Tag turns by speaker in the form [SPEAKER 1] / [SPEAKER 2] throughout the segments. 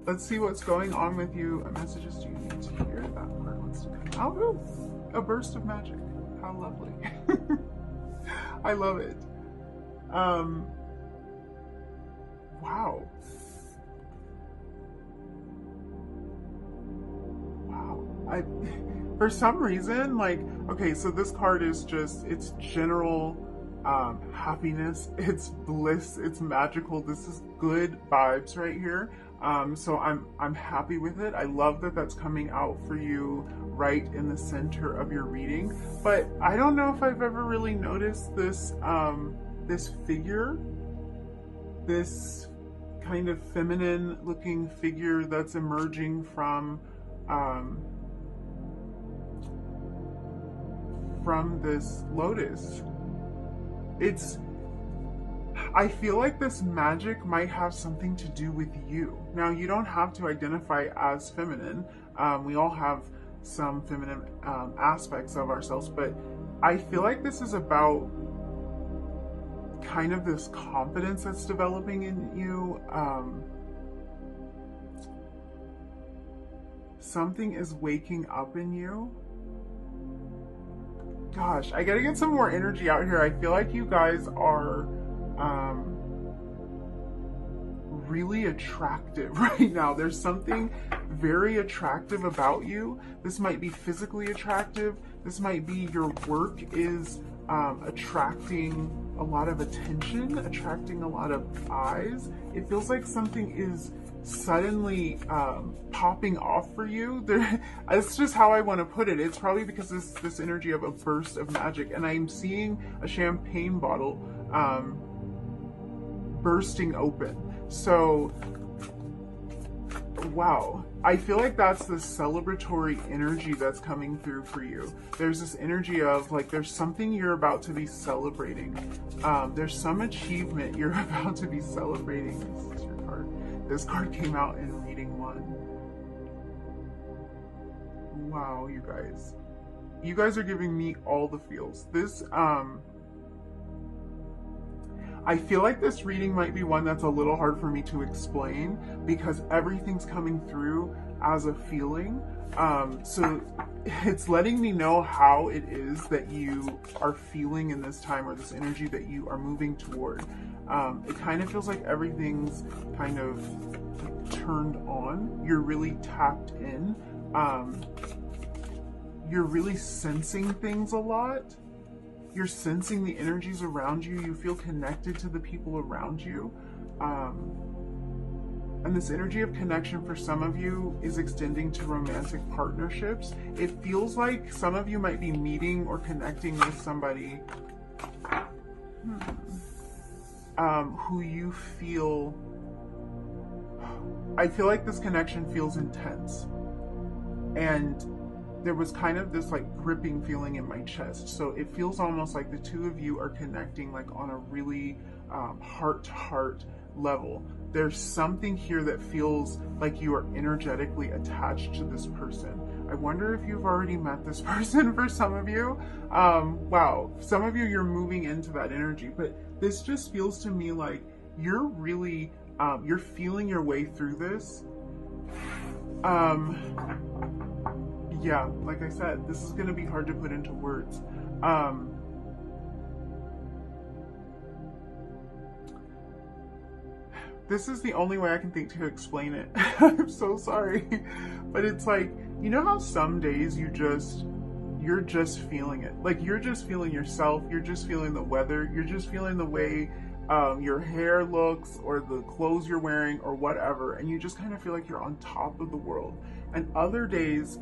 [SPEAKER 1] Let's see what's going on with you. What messages do you need to hear? That card wants to come out. Ooh, a burst of magic. How lovely. I love it. Wow. Wow. For some reason, like, okay, so this card is just, it's general happiness, it's bliss, it's magical. This is good vibes right here. So I'm happy with it. I love that that's coming out for you right in the center of your reading. But I don't know if I've ever really noticed this this figure, this kind of feminine looking figure that's emerging from this lotus. I feel like this magic might have something to do with you. Now, you don't have to identify as feminine. We all have some feminine aspects of ourselves, but I feel like this is about kind of this confidence that's developing in you. Something is waking up in you. Gosh, I gotta get some more energy out here. I feel like you guys are really attractive right now. There's something very attractive about you. This might be physically attractive. This might be your work is attracting a lot of attention, attracting a lot of eyes. It feels like something is suddenly popping off for you. It's just how I want to put it. It's probably because this energy of a burst of magic, and I'm seeing a champagne bottle bursting open. So wow, I feel like that's the celebratory energy that's coming through for you. There's this energy of like there's something you're about to be celebrating. There's some achievement you're about to be celebrating. This is your card. This card came out in reading 1. Wow, you guys. You guys are giving me all the feels. This, I feel like this reading might be one that's a little hard for me to explain because everything's coming through as a feeling. So it's letting me know how it is that you are feeling in this time, or this energy that you are moving toward. It kind of feels like everything's kind of turned on. You're really tapped in. You're really sensing things a lot. You're sensing the energies around you. You feel connected to the people around you. And this energy of connection for some of you is extending to romantic partnerships. It feels like some of you might be meeting or connecting with somebody who you feel... I feel like this connection feels intense. And there was kind of this like gripping feeling in my chest. So it feels almost like the two of you are connecting like on a really heart-to-heart level. There's something here that feels like you are energetically attached to this person. I wonder if you've already met this person for some of you. Wow, some of you, you're moving into that energy, but this just feels to me like you're really, you're feeling your way through this. Yeah, like I said, this is going to be hard to put into words. This is the only way I can think to explain it. I'm so sorry. But it's like, you know how some days you're just feeling it. Like you're just feeling yourself. You're just feeling the weather. You're just feeling the way your hair looks or the clothes you're wearing or whatever. And you just kind of feel like you're on top of the world. And other days,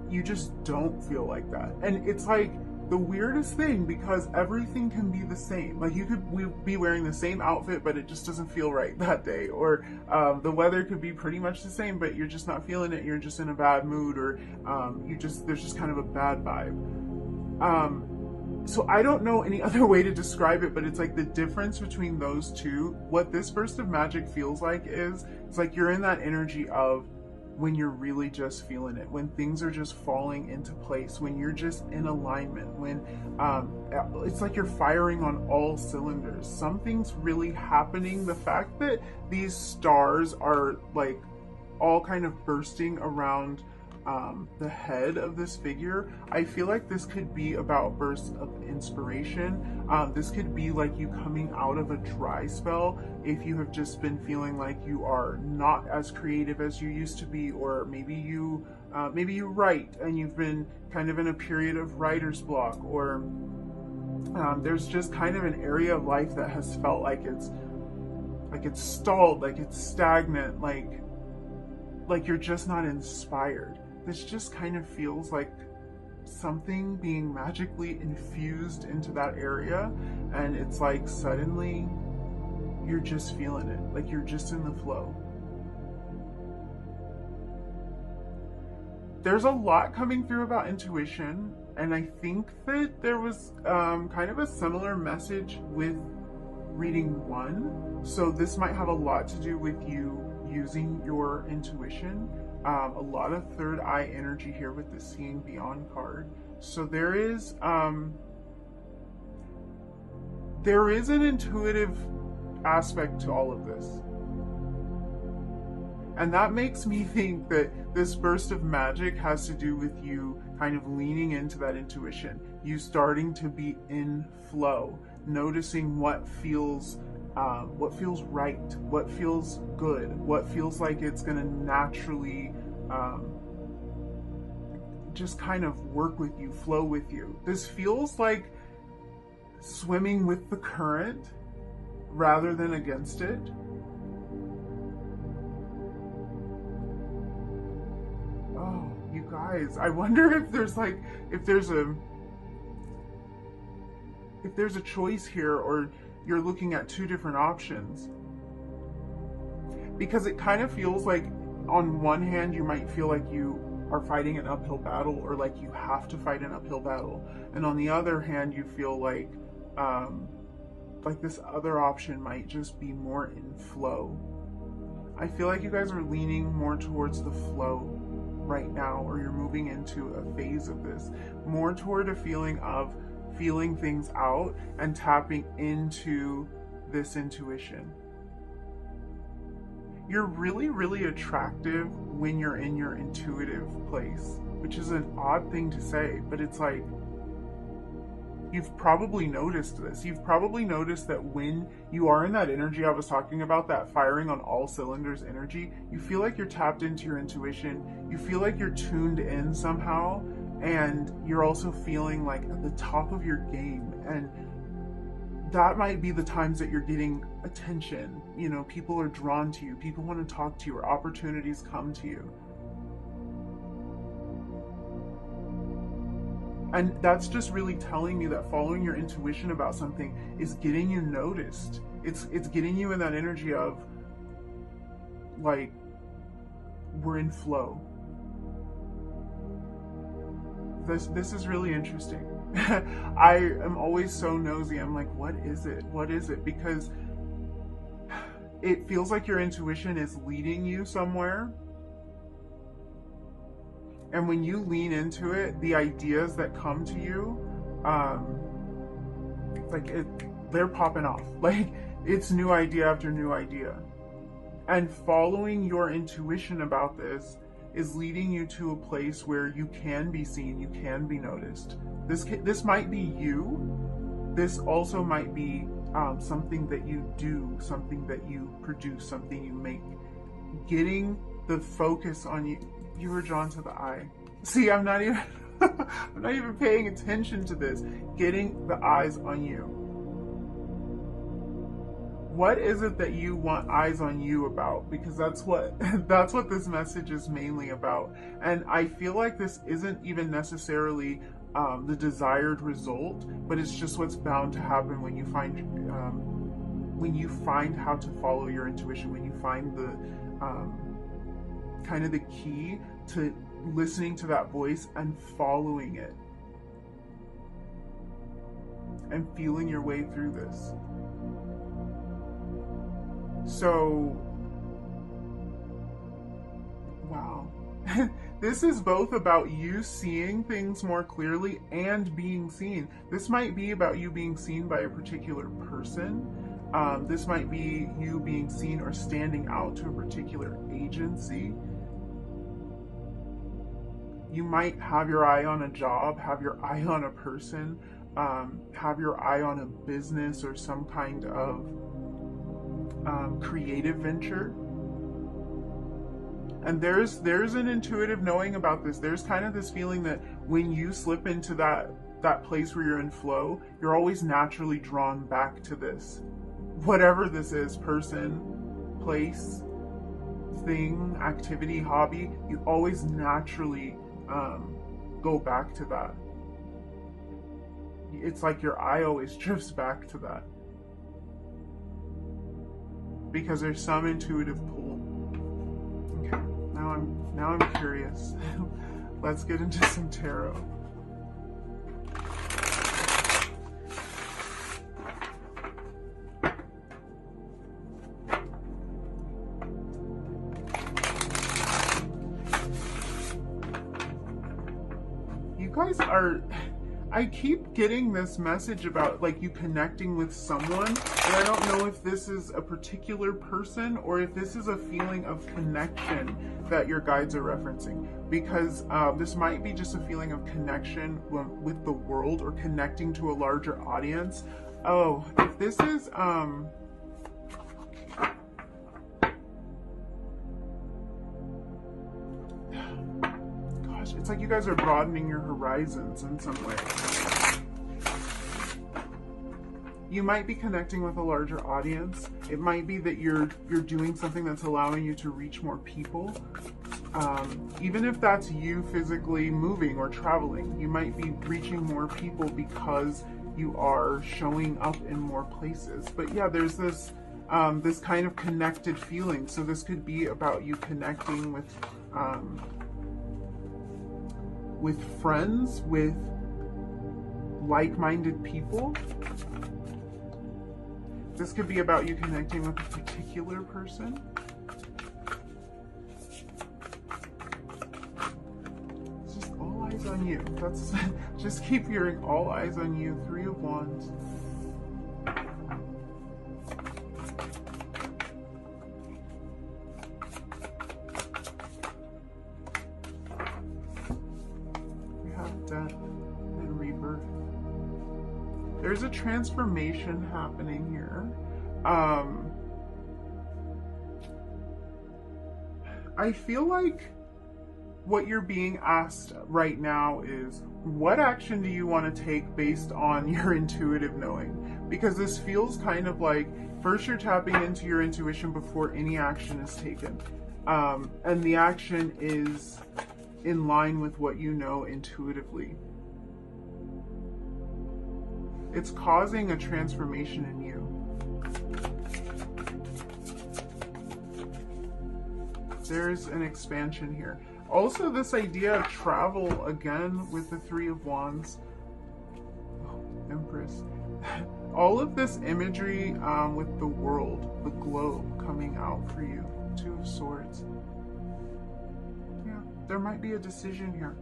[SPEAKER 1] you just don't feel like that. And it's like the weirdest thing because everything can be the same. Like you could be wearing the same outfit, but it just doesn't feel right that day. Or the weather could be pretty much the same, but you're just not feeling it. You're just in a bad mood, or there's just kind of a bad vibe. So I don't know any other way to describe it, but it's like the difference between those two. What this burst of magic feels like is, it's like you're in that energy of when you're really just feeling it, when things are just falling into place, when you're just in alignment, when it's like you're firing on all cylinders. Something's really happening. The fact that these stars are like all kind of bursting around the head of this figure. I feel like this could be about bursts of inspiration. This could be like you coming out of a dry spell if you have just been feeling like you are not as creative as you used to be, or maybe you write and you've been kind of in a period of writer's block, or there's just kind of an area of life that has felt like it's stalled, like it's stagnant, like you're just not inspired. This just kind of feels like something being magically infused into that area, and it's like suddenly you're just feeling it, like you're just in the flow. There's a lot coming through about intuition, and I think that there was kind of a similar message with reading 1. So this might have a lot to do with you using your intuition. A lot of third eye energy here with the Seeing Beyond card. So there is an intuitive aspect to all of this. And that makes me think that this burst of magic has to do with you kind of leaning into that intuition, you starting to be in flow, noticing what feels right, what feels good, what feels like it's going to naturally just kind of work with you, flow with you. This feels like swimming with the current rather than against it. Oh, you guys, I wonder if there's a choice here, or you're looking at 2 different options. Because it kind of feels like on one hand you might feel like you are fighting an uphill battle, or like you have to fight an uphill battle, and on the other hand you feel like this other option might just be more in flow. I feel like you guys are leaning more towards the flow right now, or you're moving into a phase of this, more toward a feeling of feeling things out and tapping into this intuition. You're really, really attractive when you're in your intuitive place, which is an odd thing to say, but it's like, you've probably noticed this. You've probably noticed that when you are in that energy I was talking about, that firing on all cylinders energy, you feel like you're tapped into your intuition. You feel like you're tuned in somehow, and you're also feeling like at the top of your game. And that might be the times that you're getting attention. You know, people are drawn to you. People want to talk to you, or opportunities come to you. And that's just really telling me that following your intuition about something is getting you noticed. It's getting you in that energy of, like, we're in flow. This is really interesting. I am always so nosy. I'm like, what is it? What is it? Because it feels like your intuition is leading you somewhere. And when you lean into it, the ideas that come to you, they're popping off. Like, it's new idea after new idea. And following your intuition about this is leading you to a place where you can be seen, you can be noticed. This might be you. This also might be something that you do, something that you produce, something you make. Getting the focus on you. You were drawn to the eye. See, I'm not even paying attention to this. Getting the eyes on you. What is it that you want eyes on you about? Because that's what this message is mainly about. And I feel like this isn't even necessarily the desired result, but it's just what's bound to happen when you find how to follow your intuition, when you find the kind of the key to listening to that voice and following it and feeling your way through this. So, wow. This is both about you seeing things more clearly and being seen. This might be about you being seen by a particular person. This might be you being seen or standing out to a particular agency. You might have your eye on a job, have your eye on a person, have your eye on a business or some kind of creative venture. And there's an intuitive knowing about this. There's kind of this feeling that when you slip into that place where you're in flow, you're always naturally drawn back to this. Whatever this is, person, place, thing, activity, hobby, you always naturally go back to that. It's like your eye always drifts back to that. Because there's some intuitive pull. Okay, now I'm curious. Let's get into some tarot. You guys are, I keep getting this message about like you connecting with someone, and I don't know if this is a particular person or if this is a feeling of connection that your guides are referencing, because this might be just a feeling of connection with the world or connecting to a larger audience. Oh, if this is it's like you guys are broadening your horizons in some way. You might be connecting with a larger audience. It might be that you're doing something that's allowing you to reach more people. Even if that's you physically moving or traveling, you might be reaching more people because you are showing up in more places. But yeah, there's this this kind of connected feeling. So this could be about you connecting with friends, with like-minded people. This could be about you connecting with a particular person. It's just all eyes on you. That's just keep hearing all eyes on you. 3 of Wands. Death and rebirth. There's a transformation happening here. I feel like what you're being asked right now is, what action do you want to take based on your intuitive knowing? Because this feels kind of like, first you're tapping into your intuition before any action is taken. And the action is in line with what you know intuitively. It's causing a transformation in you. There's an expansion here. Also, this idea of travel, again, with the 3 of Wands. Oh, Empress. All of this imagery with the world, the globe coming out for you. 2 of Swords. There might be a decision here.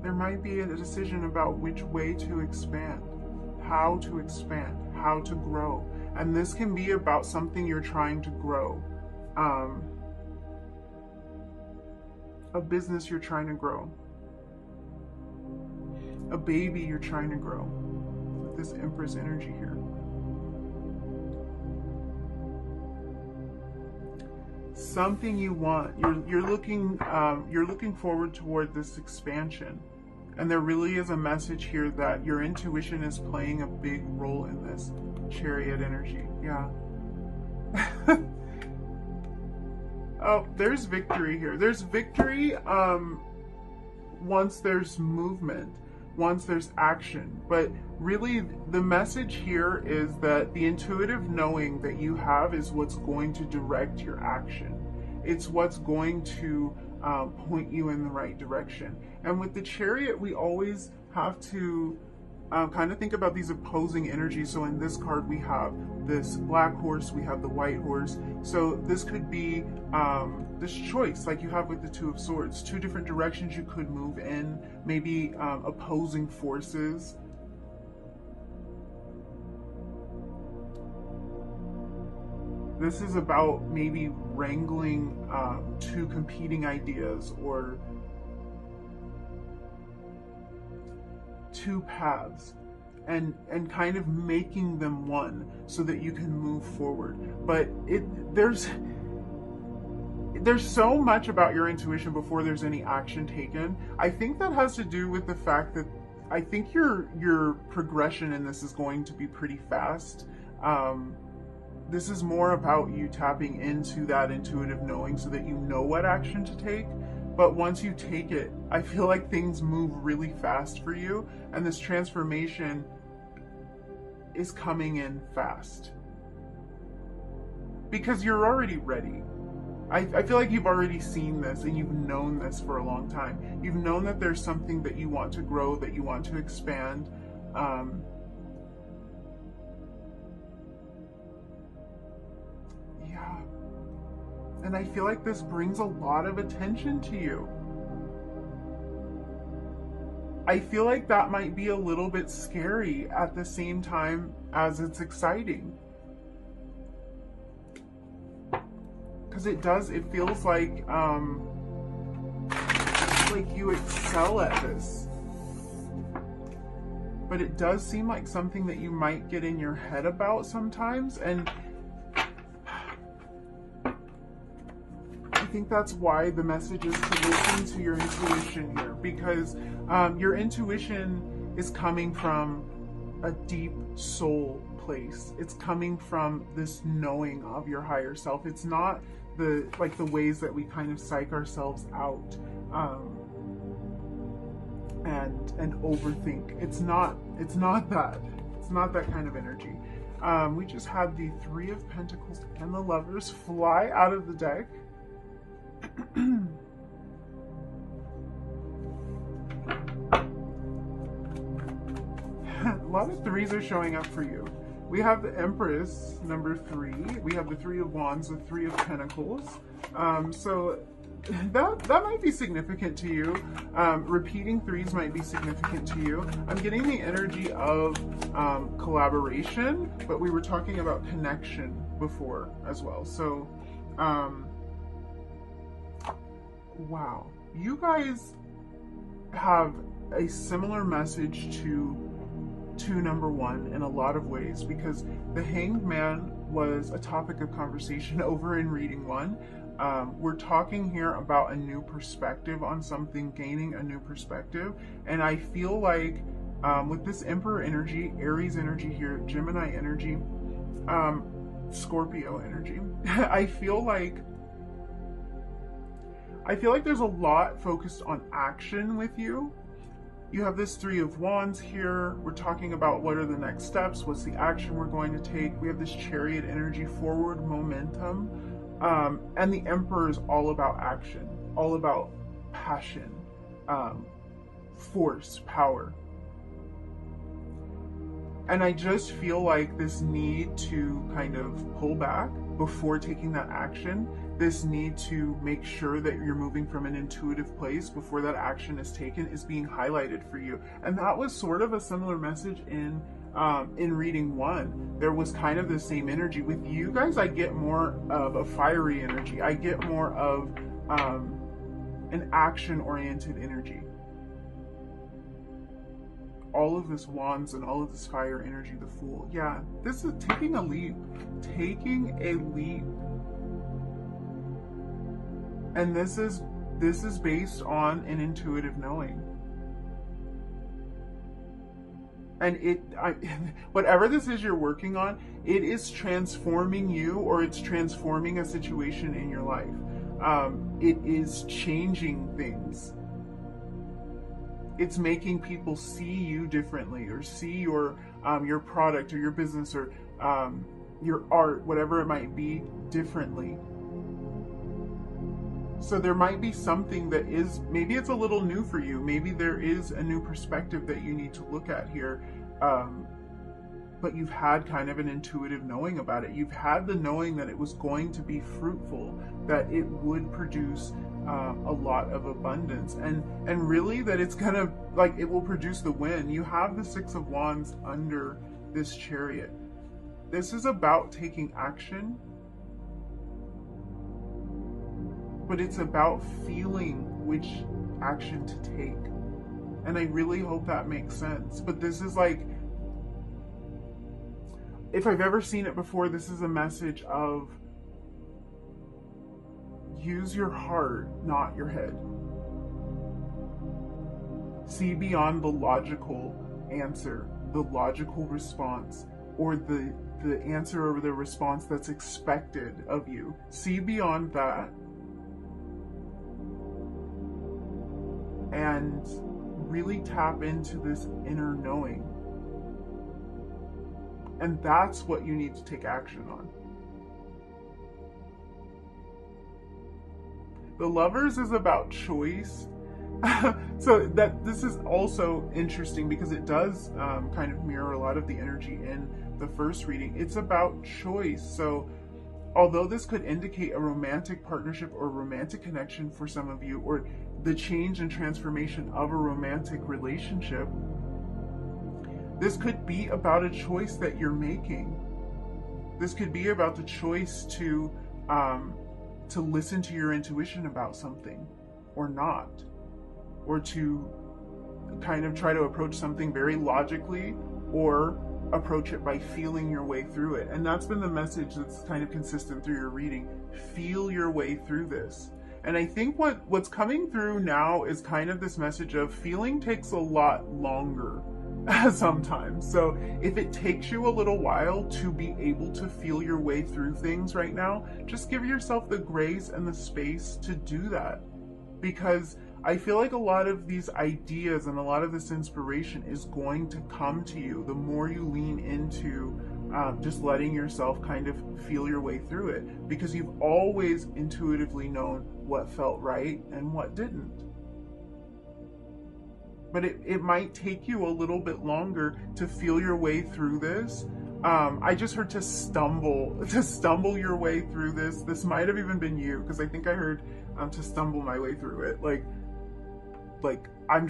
[SPEAKER 1] There might be a decision about which way to expand, how to grow. And this can be about something you're trying to grow. A business you're trying to grow. A baby you're trying to grow. With this Empress energy here. Something you want. You're looking forward toward this expansion, and there really is a message here that your intuition is playing a big role in this. Chariot energy. Yeah. Oh, there's victory here. There's victory once there's movement, once there's action. But really, the message here is that the intuitive knowing that you have is what's going to direct your action. It's what's going to point you in the right direction. And with the Chariot, we always have to kind of think about these opposing energies. So in this card, we have this black horse, we have the white horse. So this could be this choice, like you have with the 2 of Swords, 2 different directions you could move in, maybe opposing forces. This is about maybe wrangling two competing ideas or two paths, and kind of making them one so that you can move forward. But there's so much about your intuition before there's any action taken. I think that has to do with the fact that I think your progression in this is going to be pretty fast. This is more about you tapping into that intuitive knowing so that you know what action to take. But once you take it, I feel like things move really fast for you, and this transformation is coming in fast. Because you're already ready. I feel like you've already seen this and you've known this for a long time. You've known that there's something that you want to grow, that you want to expand. Yeah. And I feel like this brings a lot of attention to you. I feel like that might be a little bit scary at the same time as it's exciting. Because it feels like you excel at this. But it does seem like something that you might get in your head about sometimes, and I think that's why the message is to listen to your intuition here, because your intuition is coming from a deep soul place. It's coming from this knowing of your higher self. It's not the ways that we kind of psych ourselves out and overthink. It's not that. It's not that kind of energy. We just had the Three of Pentacles and the Lovers fly out of the deck. A lot of threes are showing up for you. We have the Empress, number 3. We have the Three of Wands, the Three of Pentacles. So that might be significant to you. Repeating threes might be significant to you. I'm getting the energy of collaboration, but we were talking about connection before as well. So, wow. You guys have a similar message to number 1 in a lot of ways, because the Hanged Man was a topic of conversation over in reading 1. We're talking here about a new perspective on something, gaining a new perspective, and I feel like with this Emperor energy, Aries energy here, Gemini energy, Scorpio energy, I feel like there's a lot focused on action with you. You have this Three of Wands here. We're talking about what are the next steps, what's the action we're going to take. We have this Chariot energy, forward momentum. And the Emperor is all about action, all about passion, force, power. And I just feel like this need to kind of pull back before taking that action, this need to make sure that you're moving from an intuitive place before that action is taken, is being highlighted for you. And that was sort of a similar message in reading 1. There was kind of the same energy. With you guys, I get more of a fiery energy. I get more of an action-oriented energy. All of this wands and all of this fire energy, the Fool. Yeah, this is taking a leap. Taking a leap. And this is based on an intuitive knowing. And whatever this is you're working on, it is transforming you, or it's transforming a situation in your life. It is changing things. It's making people see you differently, or see your product or your business or your art, whatever it might be, differently. So there might be something that is, maybe it's a little new for you. Maybe there is a new perspective that you need to look at here. But you've had kind of an intuitive knowing about it. You've had the knowing that it was going to be fruitful, that it would produce a lot of abundance, and really that it's gonna, like, it will produce the win. You have the Six of Wands under this Chariot. This is about taking action but it's about feeling which action to take. And I really hope that makes sense. But this is like, if I've ever seen it before, this is a message of use your heart, not your head. See beyond the logical answer, the logical response, or the answer or the response that's expected of you. See beyond that and really tap into this inner knowing. And that's what you need to take action on. The Lovers is about choice. So that this is also interesting because it does kind of mirror a lot of the energy in the first reading. It's about choice. So although this could indicate a romantic partnership or romantic connection for some of you, or the change and transformation of a romantic relationship, this could be about a choice that you're making. This could be about the choice to listen to your intuition about something or not, or to kind of try to approach something very logically, or approach it by feeling your way through it. And that's been the message that's kind of consistent through your reading. Feel your way through this. And I think what's coming through now is kind of this message of feeling takes a lot longer sometimes. So if it takes you a little while to be able to feel your way through things right now, just give yourself the grace and the space to do that. Because I feel like a lot of these ideas and a lot of this inspiration is going to come to you the more you lean into just letting yourself kind of feel your way through it, because you've always intuitively known what felt right and what didn't. But it might take you a little bit longer to feel your way through this. I just heard to stumble your way through this. This might have even been you, because I think I heard to stumble my way through it. Like I'm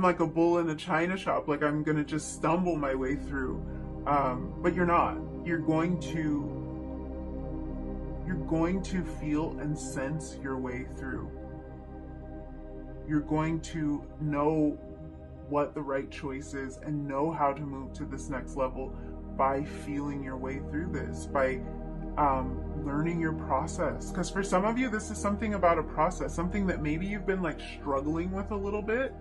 [SPEAKER 1] like a bull in a china shop. Like I'm gonna just stumble my way through. But you're not. You're going to feel and sense your way through. You're going to know what the right choice is and know how to move to this next level by feeling your way through this, by learning your process. Because for some of you, this is something about a process, something that maybe you've been like struggling with a little bit,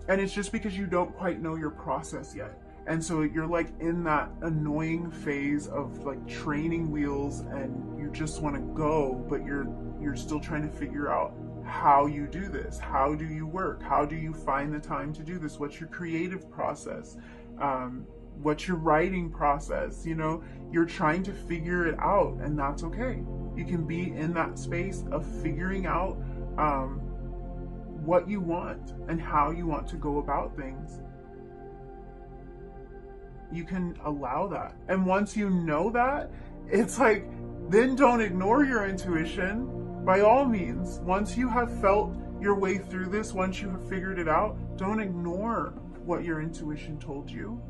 [SPEAKER 1] and it's just because you don't quite know your process yet. And so you're like in that annoying phase of like training wheels, and you just want to go, but you're still trying to figure out how you do this. How do you work? How do you find the time to do this? What's your creative process? What's your writing process? You know, you're trying to figure it out, and that's okay. You can be in that space of figuring out what you want and how you want to go about things. You can allow that. And once you know that, it's like, then don't ignore your intuition. By all means, once you have felt your way through this, once you have figured it out, don't ignore what your intuition told you.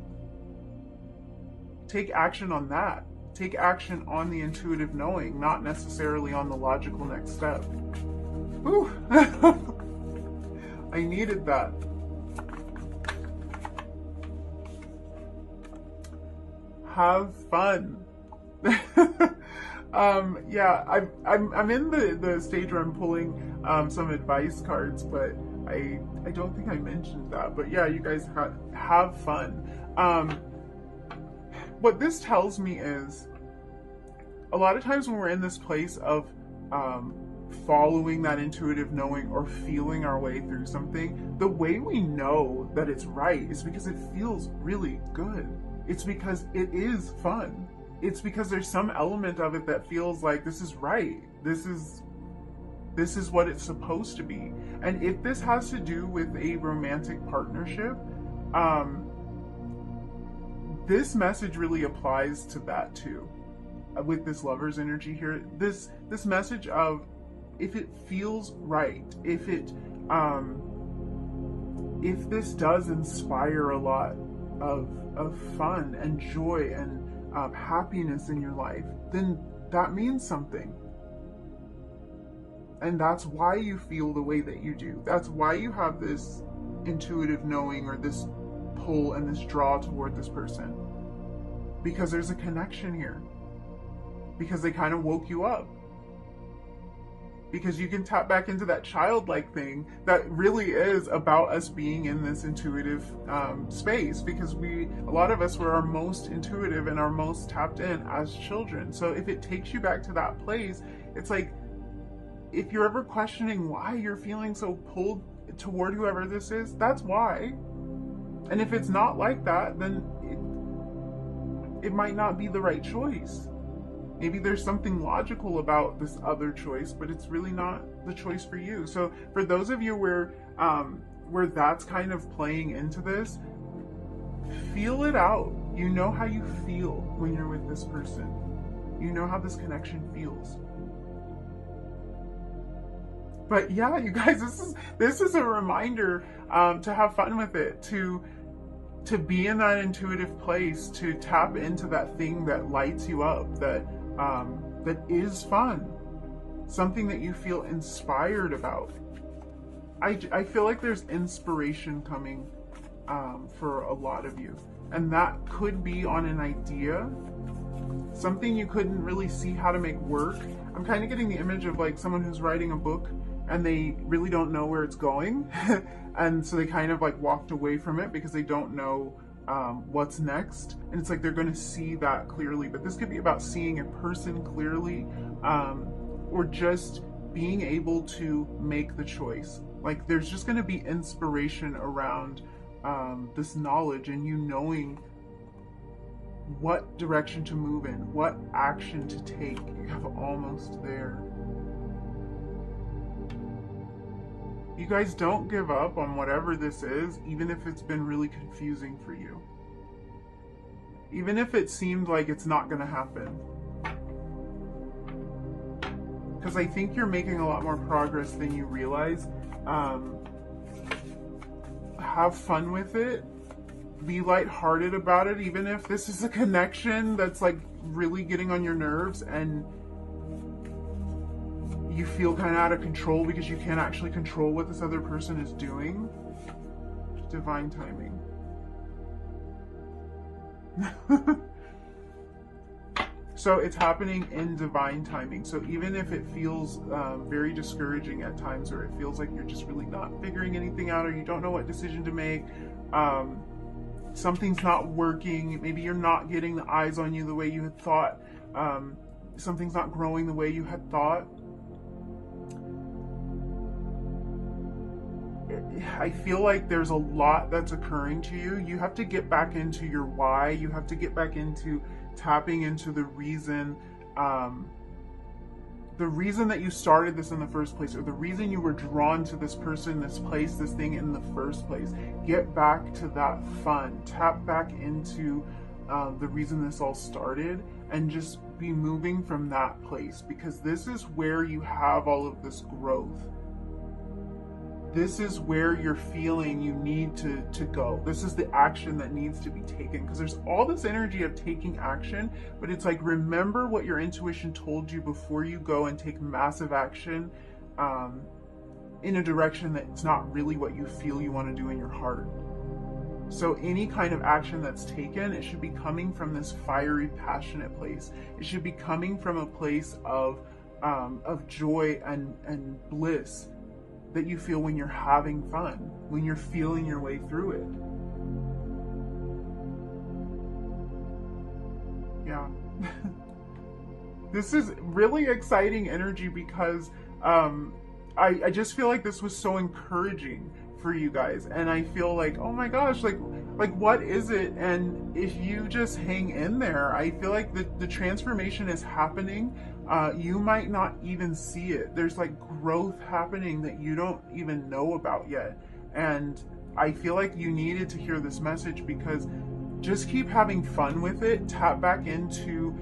[SPEAKER 1] Take action on that. Take action on the intuitive knowing, not necessarily on the logical next step. Whew. I needed that. Have fun. Yeah, I'm in the stage where I'm pulling some advice cards, but I don't think I mentioned that. But yeah, you guys have fun. What this tells me is, a lot of times when we're in this place of following that intuitive knowing or feeling our way through something, the way we know that it's right is because it feels really good. It's because it is fun. It's because there's some element of it that feels like this is right. This is what it's supposed to be. And if this has to do with a romantic partnership, this message really applies to that too. With this Lover's energy here, this message of, if it feels right, if this does inspire a lot of fun and joy and happiness in your life, then that means something. And that's why you feel the way that you do. That's why you have this intuitive knowing or this pull and this draw toward this person. Because there's a connection here. Because they kind of woke you up. Because you can tap back into that childlike thing that really is about us being in this intuitive space. Because a lot of us were our most intuitive and our most tapped in as children. So if it takes you back to that place, it's like, if you're ever questioning why you're feeling so pulled toward whoever this is, that's why. And if it's not like that, then it might not be the right choice. Maybe there's something logical about this other choice, but it's really not the choice for you. So for those of you where that's kind of playing into this, feel it out. You know how you feel when you're with this person. You know how this connection feels. But yeah, you guys, this is a reminder to have fun with it, to be in that intuitive place, to tap into that thing that lights you up, that is fun, something that you feel inspired about. I feel like there's inspiration coming for a lot of you, and that could be on an idea, something you couldn't really see how to make work. I'm kind of getting the image of like someone who's writing a book and they really don't know where it's going. And so they kind of like walked away from it because they don't know what's next. And it's like they're going to see that clearly. But this could be about seeing a person clearly, or just being able to make the choice. Like there's just going to be inspiration around this knowledge and you knowing what direction to move in, what action to take. You have almost there. You guys, don't give up on whatever this is, even if it's been really confusing for you. Even if it seemed like it's not going to happen. Because I think you're making a lot more progress than you realize. Have fun with it. Be lighthearted about it, even if this is a connection that's like really getting on your nerves and you feel kind of out of control because you can't actually control what this other person is doing. Divine timing. So it's happening in divine timing. So even if it feels very discouraging at times, or it feels like you're just really not figuring anything out, or you don't know what decision to make, something's not working, maybe you're not getting the eyes on you the way you had thought, something's not growing the way you had thought, I feel like there's a lot that's occurring to you. You have to get back into your why. You have to get back into tapping into the reason that you started this in the first place, or the reason you were drawn to this person, this place, this thing in the first place. Get back to that fun. Tap back into the reason this all started, and just be moving from that place, because this is where you have all of this growth. This is where you're feeling you need to go. This is the action that needs to be taken, because there's all this energy of taking action, but it's like, remember what your intuition told you before you go and take massive action in a direction that's not really what you feel you want to do in your heart. So any kind of action that's taken, it should be coming from this fiery, passionate place. It should be coming from a place of joy and bliss that you feel when you're having fun, when you're feeling your way through it. Yeah. This is really exciting energy, because I just feel like this was so encouraging for you guys, and I feel like, oh my gosh, like what is it? And if you just hang in there, I feel like the transformation is happening. You might not even see it. There's like growth happening that you don't even know about yet. And I feel like you needed to hear this message, because just keep having fun with it. Tap back into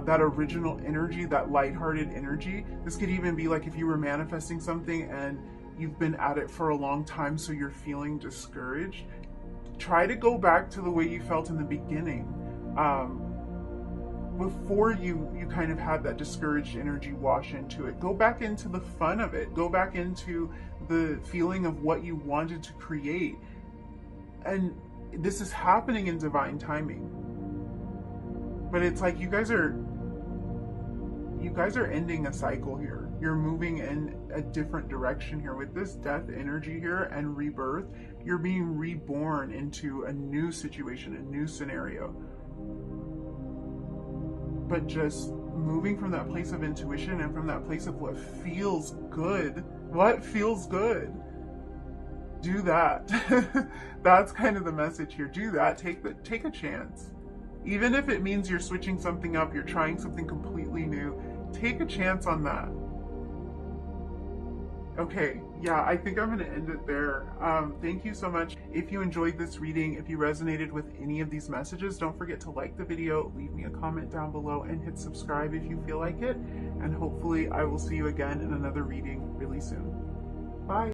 [SPEAKER 1] that original energy, that lighthearted energy. This could even be like if you were manifesting something and you've been at it for a long time, so you're feeling discouraged. Try to go back to the way you felt in the beginning. before you kind of had that discouraged energy wash into it. Go back into the fun of it. Go back into the feeling of what you wanted to create. And this is happening in divine timing. But it's like you guys are ending a cycle here. You're moving in a different direction here. With this death energy here and rebirth, you're being reborn into a new situation, a new scenario. But just moving from that place of intuition and from that place of what feels good. What feels good? Do that. That's kind of the message here. Do that. Take a chance. Even if it means you're switching something up, you're trying something completely new, take a chance on that. Okay, yeah, I think I'm going to end it there. Thank you so much. If you enjoyed this reading, if you resonated with any of these messages, don't forget to like the video, leave me a comment down below, and hit subscribe if you feel like it. And hopefully I will see you again in another reading really soon. Bye.